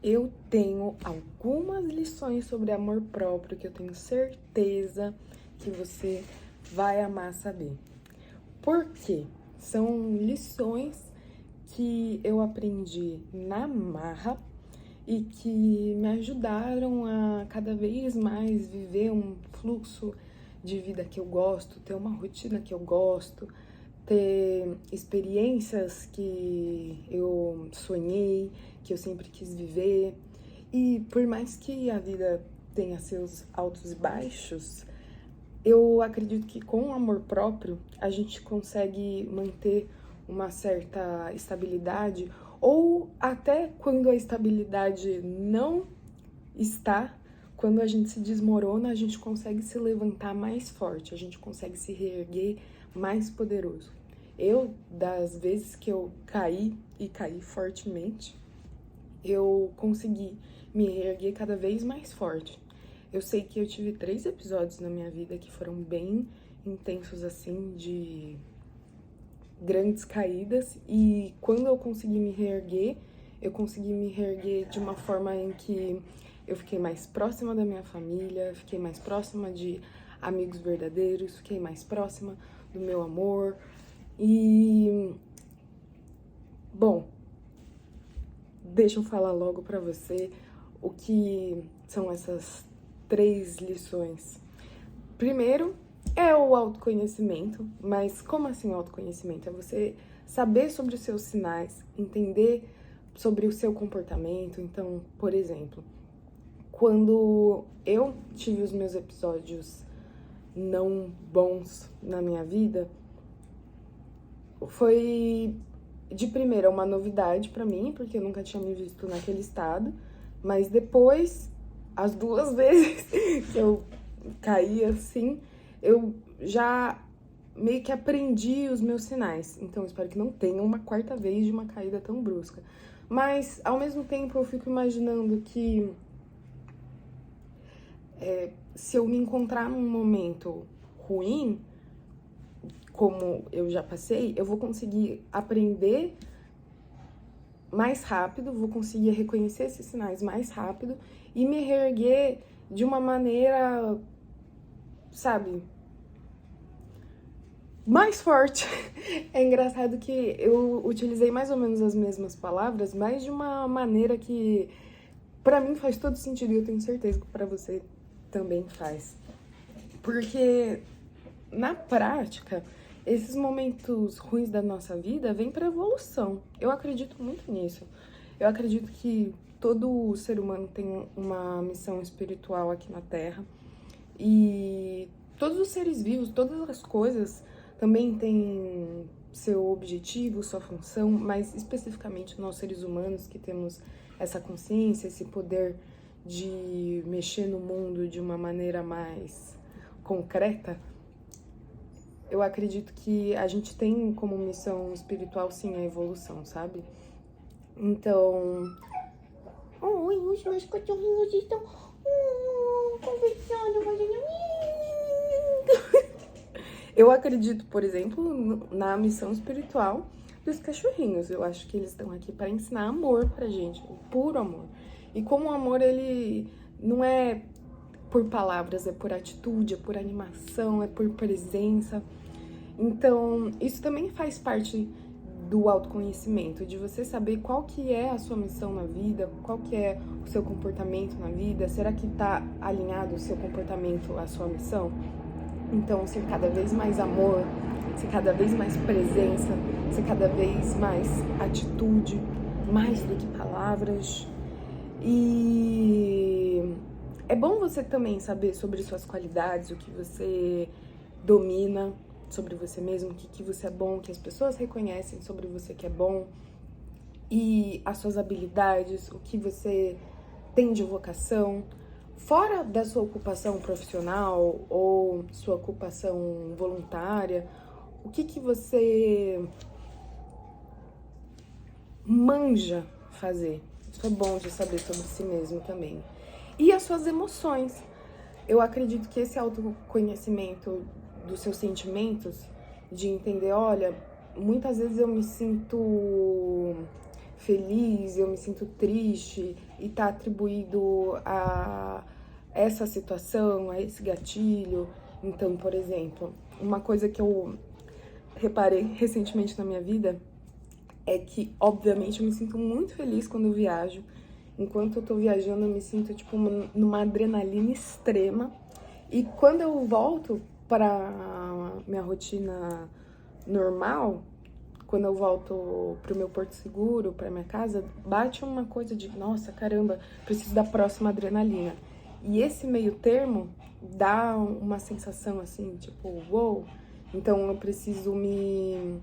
eu tenho algumas lições sobre amor próprio que eu tenho certeza que você vai amar saber. Por quê? São lições que eu aprendi na marra e que me ajudaram a cada vez mais viver um fluxo de vida que eu gosto, ter uma rotina que eu gosto, ter experiências que eu sonhei, que eu sempre quis viver. E por mais que a vida tenha seus altos e baixos, eu acredito que com o amor próprio a gente consegue manter uma certa estabilidade, ou até quando a estabilidade não está, quando a gente se desmorona, a gente consegue se levantar mais forte, a gente consegue se reerguer mais poderoso. Eu, das vezes que eu caí e caí fortemente, eu consegui me reerguer cada vez mais forte. Eu sei que eu tive 3 episódios na minha vida que foram bem intensos, assim, de grandes caídas, e quando eu consegui me reerguer, eu consegui me reerguer de uma forma em que eu fiquei mais próxima da minha família, fiquei mais próxima de amigos verdadeiros, fiquei mais próxima do meu amor. E, bom, deixa eu falar logo pra você o que são essas 3 lições. Primeiro é o autoconhecimento, mas como assim autoconhecimento? É você saber sobre os seus sinais, entender sobre o seu comportamento. Então, por exemplo, quando eu tive os meus episódios não bons na minha vida, foi de primeira uma novidade pra mim, porque eu nunca tinha me visto naquele estado, mas depois, as 2 vezes que eu caí assim, eu já meio que aprendi os meus sinais. Então, eu espero que não tenha uma 4ª vez de uma caída tão brusca. Mas, ao mesmo tempo, eu fico imaginando que se eu me encontrar num momento ruim, como eu já passei, eu vou conseguir aprender mais rápido, vou conseguir reconhecer esses sinais mais rápido e me reerguer de uma maneira, sabe, mais forte. É engraçado que eu utilizei mais ou menos as mesmas palavras, mas de uma maneira que pra mim faz todo sentido, e eu tenho certeza que pra você também faz. Porque na prática, esses momentos ruins da nossa vida vêm para evolução. Eu acredito muito nisso. Eu acredito que todo ser humano tem uma missão espiritual aqui na Terra. E todos os seres vivos, todas as coisas também têm seu objetivo, sua função, mas especificamente nós seres humanos que temos essa consciência, esse poder de mexer no mundo de uma maneira mais concreta, eu acredito que a gente tem como missão espiritual, sim, a evolução, sabe? Então... Oi, os meus cachorrinhos estão conversando, fazendo... Eu acredito, por exemplo, na missão espiritual dos cachorrinhos. Eu acho que eles estão aqui para ensinar amor pra gente, o puro amor. E como o amor, ele não é por palavras, é por atitude, é por animação, é por presença. Então, isso também faz parte do autoconhecimento, de você saber qual que é a sua missão na vida, qual que é o seu comportamento na vida, será que tá alinhado o seu comportamento à sua missão? Então, ser cada vez mais amor, ser cada vez mais presença, ser cada vez mais atitude, mais do que palavras. E é bom você também saber sobre suas qualidades, o que você domina sobre você mesmo, o que você é bom, o que as pessoas reconhecem sobre você que é bom, e as suas habilidades, o que você tem de vocação, fora da sua ocupação profissional ou sua ocupação voluntária, o que você manja fazer. Isso é bom de saber sobre si mesmo também. E as suas emoções. Eu acredito que esse autoconhecimento dos seus sentimentos, de entender, olha, muitas vezes eu me sinto feliz, eu me sinto triste e tá atribuído a essa situação, a esse gatilho. Então, por exemplo, uma coisa que eu reparei recentemente na minha vida é que, obviamente, eu me sinto muito feliz quando eu viajo. Enquanto eu tô viajando, eu me sinto, tipo, numa adrenalina extrema. E quando eu volto para minha rotina normal, quando eu volto pro meu porto seguro, pra minha casa, bate uma coisa de, nossa, caramba, preciso da próxima adrenalina. E esse meio termo dá uma sensação assim, tipo, uou. Wow. Então eu preciso me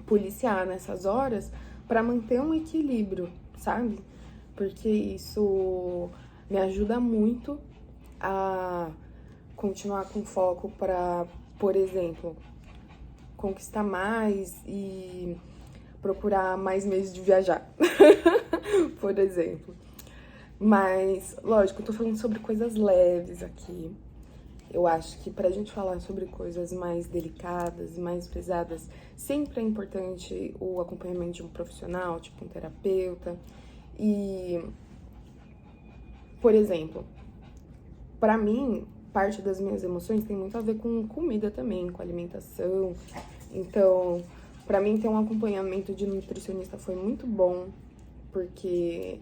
policiar nessas horas para manter um equilíbrio, sabe? Porque isso me ajuda muito a continuar com foco para, por exemplo, conquistar mais e procurar mais meios de viajar, por exemplo. Mas, lógico, eu tô falando sobre coisas leves aqui. Eu acho que pra gente falar sobre coisas mais delicadas e mais pesadas, sempre é importante o acompanhamento de um profissional, tipo um terapeuta. E, por exemplo, pra mim, parte das minhas emoções tem muito a ver com comida também, com alimentação. Então, pra mim ter um acompanhamento de nutricionista foi muito bom, porque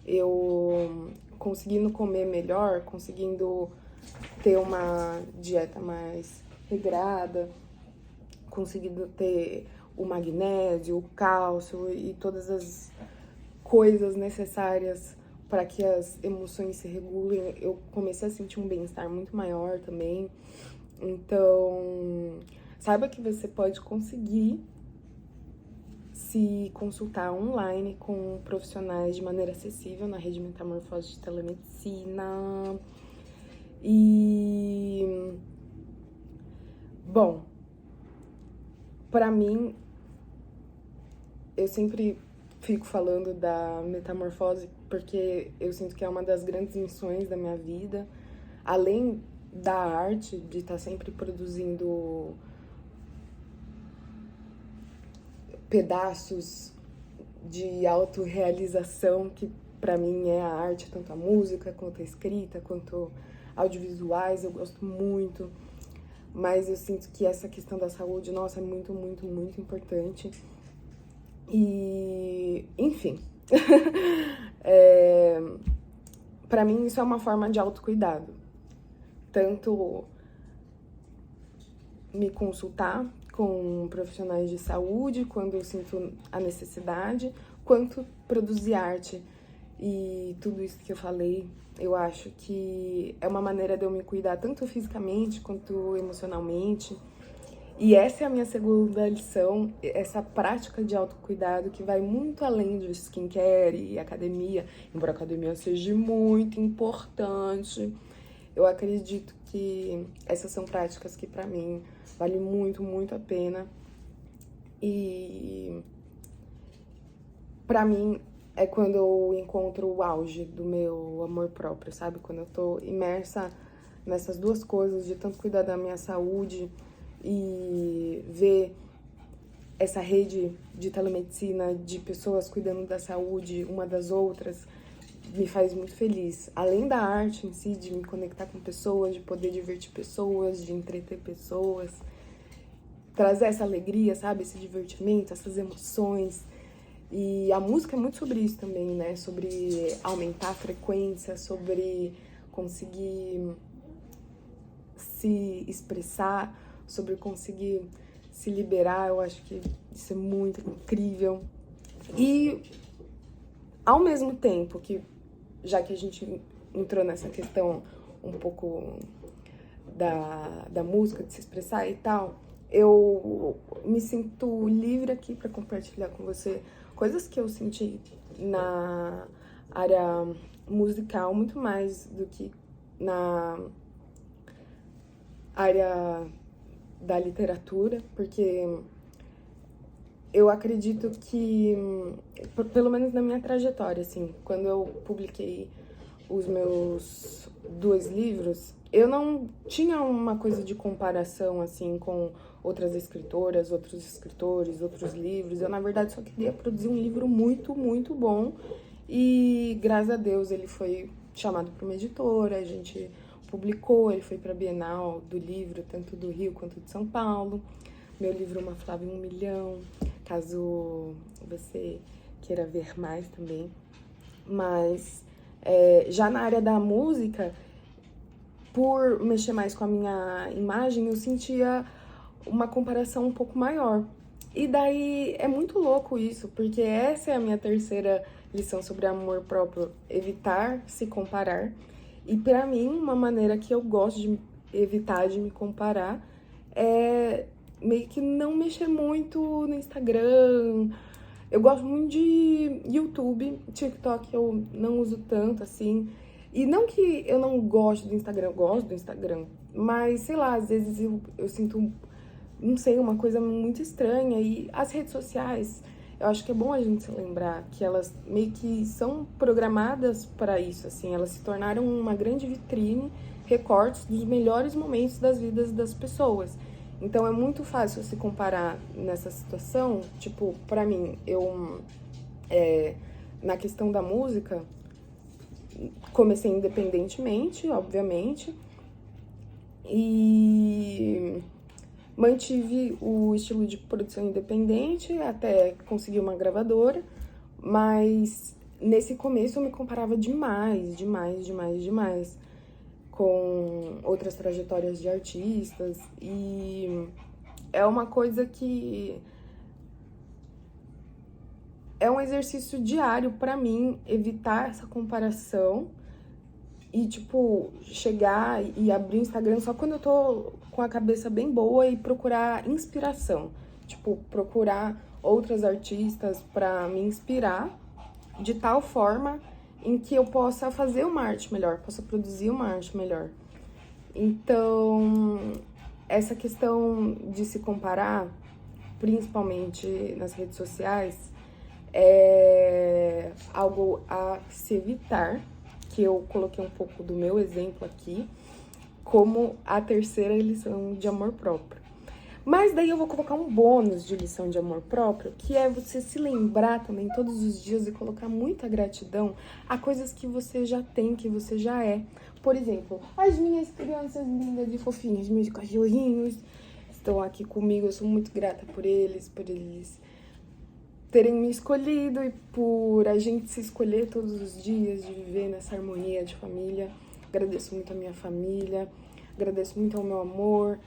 eu conseguindo comer melhor, conseguindo ter uma dieta mais regrada, conseguindo ter o magnésio, o cálcio e todas as coisas necessárias para que as emoções se regulem, eu comecei a sentir um bem-estar muito maior também. Então, saiba que você pode conseguir se consultar online com profissionais de maneira acessível na rede Metamorfose de Telemedicina. E, bom, pra mim, eu sempre fico falando da metamorfose porque eu sinto que é uma das grandes missões da minha vida, além da arte, de estar sempre produzindo pedaços de autorrealização, que pra mim é a arte, tanto a música, quanto a escrita, quanto audiovisuais, eu gosto muito. Mas eu sinto que essa questão da saúde, nossa, é muito, muito, muito importante. E, enfim, pra mim isso é uma forma de autocuidado. Tanto me consultar com profissionais de saúde quando eu sinto a necessidade, quanto produzir arte. E tudo isso que eu falei, eu acho que é uma maneira de eu me cuidar tanto fisicamente quanto emocionalmente. E essa é a minha segunda lição, essa prática de autocuidado que vai muito além do skincare e academia, embora a academia seja muito importante. Eu acredito que essas são práticas que pra mim vale muito, muito a pena. E pra mim é quando eu encontro o auge do meu amor próprio, sabe? Quando eu tô imersa nessas duas coisas, de tanto cuidar da minha saúde e ver essa rede de telemedicina, de pessoas cuidando da saúde uma das outras, me faz muito feliz. Além da arte em si, de me conectar com pessoas, de poder divertir pessoas, de entreter pessoas, trazer essa alegria, sabe? Esse divertimento, essas emoções. E a música é muito sobre isso também, né? Sobre aumentar a frequência, sobre conseguir se expressar, sobre conseguir se liberar. Eu acho que isso é muito incrível. E, ao mesmo tempo que, já que a gente entrou nessa questão um pouco da música, de se expressar e tal, eu me sinto livre aqui para compartilhar com você coisas que eu senti na área musical, muito mais do que na área da literatura, porque eu acredito que, pelo menos na minha trajetória, assim, quando eu publiquei os meus 2 livros, eu não tinha uma coisa de comparação, assim, com outras escritoras, outros escritores, outros livros. Eu, na verdade, só queria produzir um livro muito, muito bom. E, graças a Deus, ele foi chamado para uma editora, a gente publicou, ele foi para a Bienal do livro, tanto do Rio quanto de São Paulo. Meu livro Uma Flávia em 1 Milhão, caso você queira ver mais também. Mas, já na área da música, por mexer mais com a minha imagem, eu sentia uma comparação um pouco maior. E daí é muito louco isso, porque essa é a minha terceira lição sobre amor próprio, evitar se comparar. E pra mim, uma maneira que eu gosto de evitar de me comparar é meio que não mexer muito no Instagram. Eu gosto muito de YouTube, TikTok eu não uso tanto assim. E não que eu não gosto do Instagram, eu gosto do Instagram, mas sei lá, às vezes eu sinto, não sei, uma coisa muito estranha. E as redes sociais, eu acho que é bom a gente se lembrar que elas meio que são programadas para isso, assim, elas se tornaram uma grande vitrine, recortes dos melhores momentos das vidas das pessoas. Então é muito fácil se comparar nessa situação. Tipo, pra mim, na questão da música, comecei independentemente, obviamente, e mantive o estilo de produção independente até conseguir uma gravadora, mas nesse começo eu me comparava demais com outras trajetórias de artistas, e é uma coisa que é um exercício diário pra mim evitar essa comparação e, tipo, chegar e abrir o Instagram só quando eu tô com a cabeça bem boa e procurar inspiração. Tipo, procurar outras artistas pra me inspirar de tal forma em que eu possa fazer uma arte melhor, possa produzir uma arte melhor. Então, essa questão de se comparar, principalmente nas redes sociais, é algo a se evitar, que eu coloquei um pouco do meu exemplo aqui, como a terceira lição de amor próprio. Mas daí eu vou colocar um bônus de lição de amor próprio, que é você se lembrar também todos os dias e colocar muita gratidão a coisas que você já tem, que você já é. Por exemplo, as minhas crianças lindas e fofinhas, meus cachorrinhos estão aqui comigo, eu sou muito grata por eles terem me escolhido e por a gente se escolher todos os dias, de viver nessa harmonia de família. Agradeço muito a minha família, agradeço muito ao meu amor,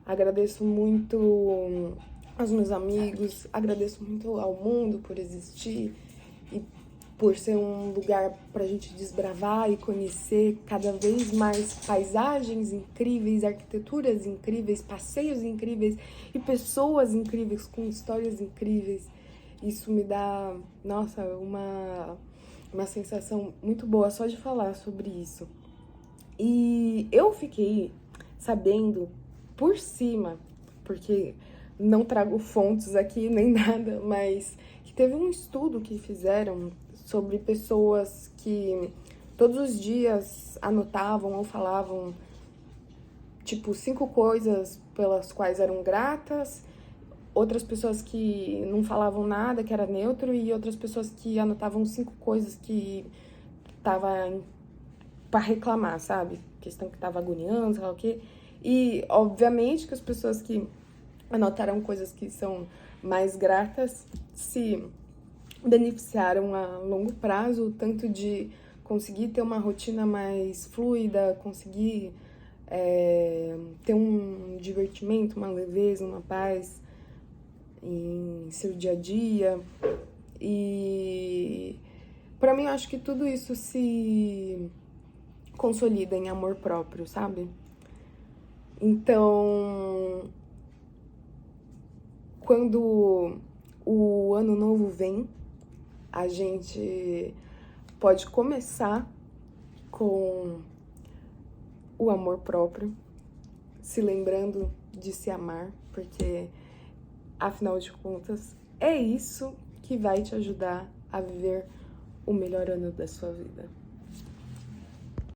agradeço muito aos meus amigos, agradeço muito ao mundo por existir e por ser um lugar pra gente desbravar e conhecer cada vez mais paisagens incríveis, arquiteturas incríveis, passeios incríveis e pessoas incríveis com histórias incríveis. Isso me dá, nossa, uma sensação muito boa só de falar sobre isso. E eu fiquei sabendo por cima, porque não trago fontes aqui nem nada, mas que teve um estudo que fizeram sobre pessoas que todos os dias anotavam ou falavam, tipo, 5 coisas pelas quais eram gratas, outras pessoas que não falavam nada, que era neutro, e outras pessoas que anotavam 5 coisas que tava pra reclamar, sabe? Questão que tava agoniando, sei lá o quê. E, obviamente, que as pessoas que anotaram coisas que são mais gratas se beneficiaram a longo prazo, tanto de conseguir ter uma rotina mais fluida, conseguir ter um divertimento, uma leveza, uma paz em seu dia a dia. E pra mim, eu acho que tudo isso se consolida em amor próprio, sabe? Então, quando o ano novo vem, a gente pode começar com o amor próprio, se lembrando de se amar, porque, afinal de contas, é isso que vai te ajudar a viver o melhor ano da sua vida.